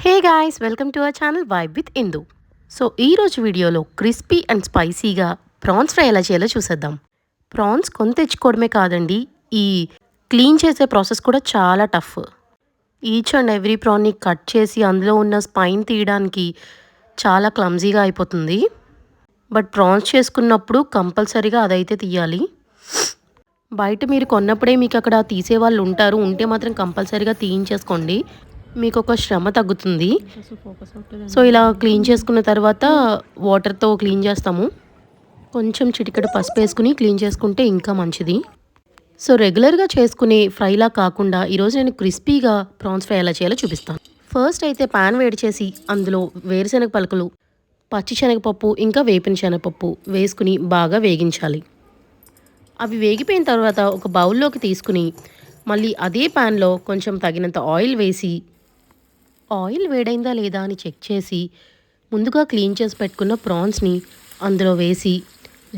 Hey guys, welcome to our channel vibe with Indu. So ఈరోజు వీడియోలో crispy and స్పైసీగా prawns fry ఎలా చేయాలో చూసేద్దాం. ప్రాన్స్ కొని తెచ్చుకోవడమే కాదండి, ఈ క్లీన్ చేసే ప్రాసెస్ కూడా చాలా టఫ్. ఈచ్ అండ్ ఎవ్రీ ప్రాన్ని కట్ చేసి అందులో ఉన్న స్పైన్ తీయడానికి చాలా క్లమ్జీగా అయిపోతుంది. బట్ ప్రాన్స్ చేసుకున్నప్పుడు కంపల్సరీగా అదైతే తీయాలి. బయట మీరు కొన్నప్పుడే మీకు అక్కడ తీసేవాళ్ళు ఉంటారు, ఉంటే మాత్రం కంపల్సరీగా తీయించేసుకోండి, మీకు ఒక శ్రమ తగ్గుతుంది. సో ఇలా క్లీన్ చేసుకున్న తర్వాత వాటర్తో క్లీన్ చేస్తాము. కొంచెం చిటికెడు పసుపు వేసుకుని క్లీన్ చేసుకుంటే ఇంకా మంచిది. సో రెగ్యులర్గా చేసుకునే ఫ్రైలా కాకుండా ఈరోజు నేను క్రిస్పీగా ప్రాన్స్ ఫ్రై ఎలా చేయాలో చూపిస్తాను. ఫస్ట్ అయితే ప్యాన్ వేడి చేసి అందులో వేరుశనగ పలుకులు, పచ్చి శనగపప్పు, ఇంకా వేపిన శనగపప్పు వేసుకుని బాగా వేగించాలి. అవి వేగిపోయిన తర్వాత ఒక బౌల్లోకి తీసుకుని మళ్ళీ అదే ప్యాన్లో కొంచెం తగినంత ఆయిల్ వేసి, ఆయిల్ వేడైందా లేదా అని చెక్ చేసి ముందుగా క్లీన్ చేసి పెట్టుకున్న ప్రాన్స్ని అందులో వేసి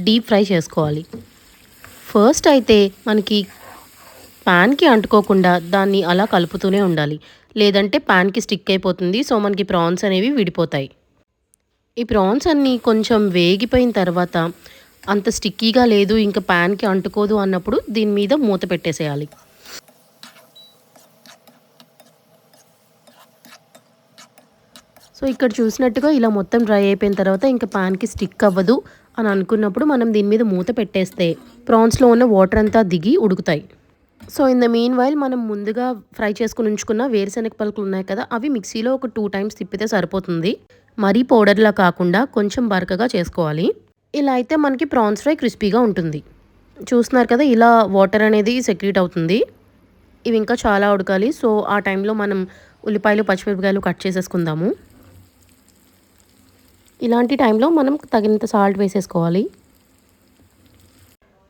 డీప్ ఫ్రై చేసుకోవాలి. ఫస్ట్ అయితే మనకి ప్యాన్కి అంటుకోకుండా దాన్ని అలా కలుపుతూనే ఉండాలి, లేదంటే ప్యాన్కి స్టిక్ అయిపోతుంది. సో మనకి ప్రాన్స్ అనేవి విడిపోతాయి. ఈ ప్రాన్స్ అన్నీ కొంచెం వేగిపోయిన తర్వాత అంత స్టిక్కీగా లేదు, ఇంకా ప్యాన్కి అంటుకోదు అన్నప్పుడు దీని మీద మూత పెట్టేసేయాలి. సో ఇక్కడ చూసినట్టుగా ఇలా మొత్తం డ్రై అయిపోయిన తర్వాత ఇంకా ప్యాన్కి స్టిక్ అవ్వదు అని అనుకున్నప్పుడు మనం దీని మీద మూత పెట్టేస్తే ప్రాన్స్లో ఉన్న వాటర్ అంతా దిగి ఉడుకుతాయి. So in the mean while మనం ముందుగా ఫ్రై చేసుకుని ఉంచుకున్న వేరుశనగ పలుకులు ఉన్నాయి కదా, అవి మిక్సీలో ఒక 2 టైమ్స్ తిప్పితే సరిపోతుంది. మరీ పౌడర్లా కాకుండా కొంచెం బరకగా చేసుకోవాలి. ఇలా అయితే మనకి ప్రాన్స్ ఫ్రై క్రిస్పీగా ఉంటుంది. చూస్తున్నారు కదా, ఇలా వాటర్ అనేది సెక్రీట్ అవుతుంది. ఇవి ఇంకా చాలా ఉడకాలి. సో ఆ టైంలో మనం ఉల్లిపాయలు, పచ్చిమిరపకాయలు కట్ చేసేసుకుందాము. ఇలాంటి టైంలో మనం తగినంత సాల్ట్ వేసేసుకోవాలి.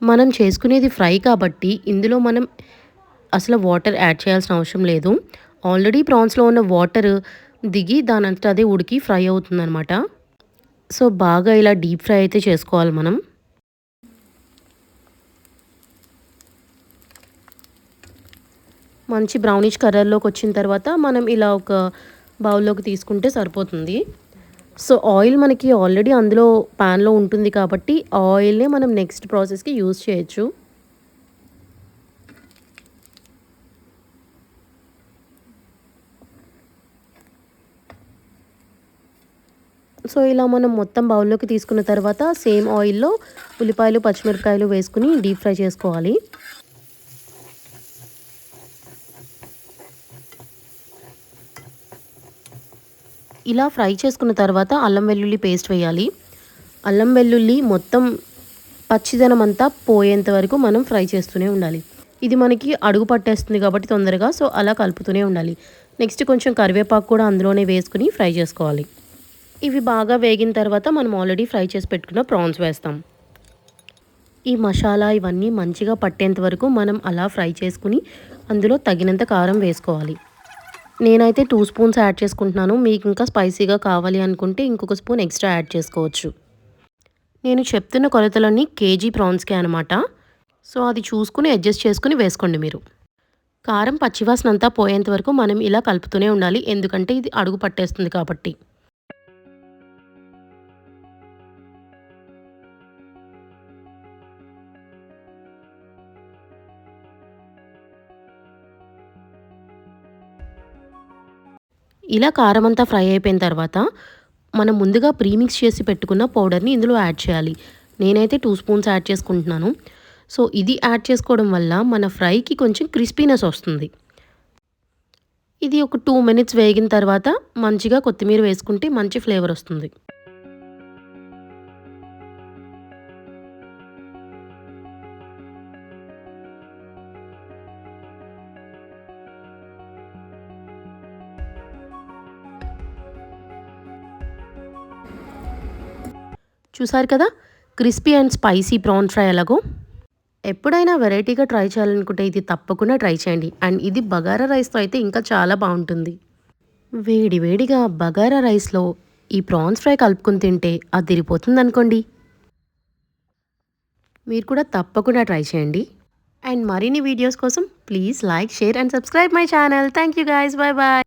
మనం చేసుకునేది ఫ్రై కాబట్టి ఇందులో మనం అసలు వాటర్ యాడ్ చేయాల్సిన అవసరం లేదు. ఆల్రెడీ ప్రాన్స్లో ఉన్న వాటర్ దిగి దానంతట అదే ఉడికి ఫ్రై అవుతుందన్నమాట. సో బాగా ఇలా డీప్ ఫ్రై అయితే చేసుకోవాలి మనం. మంచి బ్రౌనిష్ కలర్లోకి వచ్చిన తర్వాత మనం ఇలా ఒక బౌల్లోకి తీసుకుంటే సరిపోతుంది. సో ఆయిల్ మనకి ఆల్రెడీ అందులో ప్యాన్లో ఉంటుంది కాబట్టి ఆయిల్నే మనం నెక్స్ట్ ప్రాసెస్కి యూజ్ చేయొచ్చు. సో ఇలా మనం మొత్తం బౌల్లోకి తీసుకున్న తర్వాత సేమ్ ఆయిల్లో ఉల్లిపాయలు, పచ్చిమిరపకాయలు వేసుకుని డీప్ ఫ్రై చేసుకోవాలి. ఇలా ఫ్రై చేసుకున్న తర్వాత అల్లం వెల్లుల్లి పేస్ట్ వేయాలి. అల్లం వెల్లుల్లి మొత్తం పచ్చిదనం అంతా పోయేంత వరకు మనం ఫ్రై చేస్తూనే ఉండాలి. ఇది మనకి అడుగు పట్టేస్తుంది కాబట్టి తొందరగా, సో అలా కలుపుతూనే ఉండాలి. నెక్స్ట్ కొంచెం కరివేపాకు కూడా అందులోనే వేసుకుని ఫ్రై చేసుకోవాలి. ఇవి బాగా వేగిన తర్వాత మనం ఆల్రెడీ ఫ్రై చేసి పెట్టుకున్న ప్రాన్స్ వేస్తాం. ఈ మసాలా ఇవన్నీ మంచిగా పట్టేంత వరకు మనం అలా ఫ్రై చేసుకుని అందులో తగినంత కారం వేసుకోవాలి. నేనైతే 2 స్పూన్స్ యాడ్ చేసుకుంటున్నాను. మీకు ఇంకా స్పైసీగా కావాలి అనుకుంటే ఇంకొక స్పూన్ ఎక్స్ట్రా యాడ్ చేసుకోవచ్చు. నేను చెప్తున్న కొలతలన్నీ కేజీ ప్రాన్స్కే అనమాట. సో అది చూసుకుని అడ్జస్ట్ చేసుకుని వేసుకోండి మీరు. కారం పచ్చివాసన అంతా పోయేంత వరకు మనం ఇలా కలుపుతూనే ఉండాలి, ఎందుకంటే ఇది అడుగు పట్టేస్తుంది కాబట్టి. ఇలా కారం అంతా ఫ్రై అయిపోయిన తర్వాత మనం ముందుగా ప్రీమిక్స్ చేసి పెట్టుకున్న పౌడర్ని ఇందులో యాడ్ చేయాలి. నేనైతే 2 స్పూన్స్ యాడ్ చేసుకుంటున్నాను. సో ఇది యాడ్ చేసుకోవడం వల్ల మన ఫ్రైకి కొంచెం క్రిస్పీనెస్ వస్తుంది. ఇది ఒక 2 మినిట్స్ వేగిన తర్వాత మంచిగా కొత్తిమీర వేసుకుంటే మంచి ఫ్లేవర్ వస్తుంది. చూసారు కదా, crispy and spicy prawn fry ఎలాగో. ఎప్పుడైనా వెరైటీగా ట్రై చేయాలనుకుంటే ఇది తప్పకుండా ట్రై చేయండి. అండ్ ఇది బగారా రైస్తో అయితే ఇంకా చాలా బాగుంటుంది. వేడి వేడిగా బగారా రైస్లో ఈ ప్రాన్స్ ఫ్రై కలుపుకుని తింటే అదిరిపోతుంది అనుకోండి. మీరు కూడా తప్పకుండా ట్రై చేయండి. అండ్ మరిన్ని వీడియోస్ కోసం please like, share and subscribe my channel. Thank you guys, bye bye.